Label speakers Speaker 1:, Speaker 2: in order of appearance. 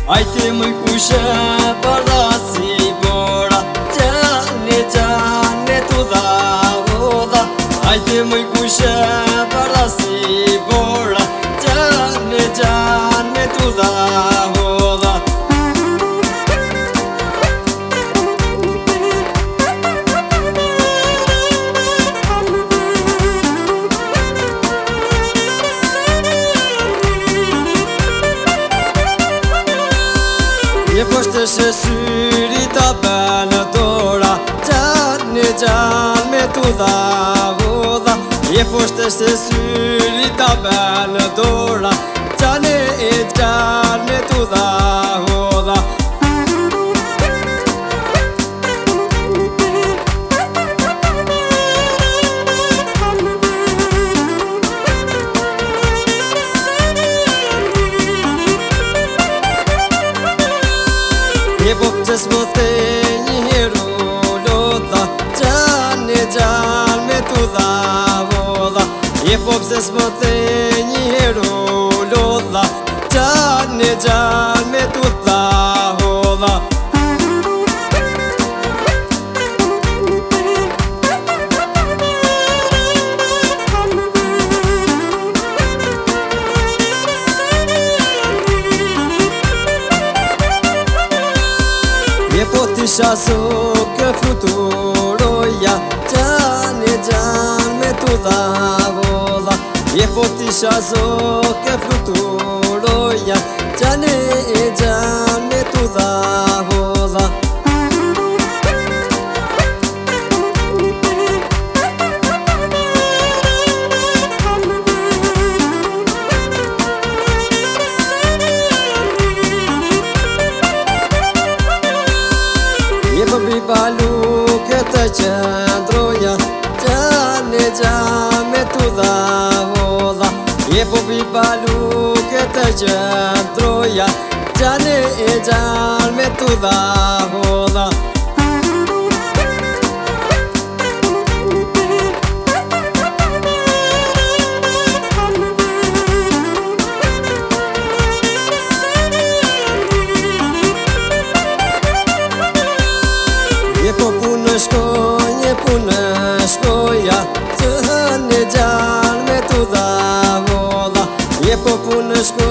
Speaker 1: Ajte më kushe para si bora, Gjane tu dha hodha. Ajte më kushe para si bora, Gjane tu dha hodha. Je poshtë syri ta bënë dora, Gjane me tu dha hodha. Je poshtë syri ta bënë dora, Gjane me tu dha hodha. Je po pëtës më the një heru lodha, Gjane me tu dha hodha. Je po pëtës më the një heru lodha, Gjane me tu dha hodha. Je po t'isha soke fluturoja, Gjane me tu dha hodha. Je po t'isha soke fluturoja, Gjane me tu dha hodha. Je po bi balu këtë qëndroja, Gjane me tu dha hodha. Je po bi balu këtë qëndroja, Gjane me tu dha hodha. Je po punë shkoja, Gjane me tu dha hodha. Je po punë shkoja,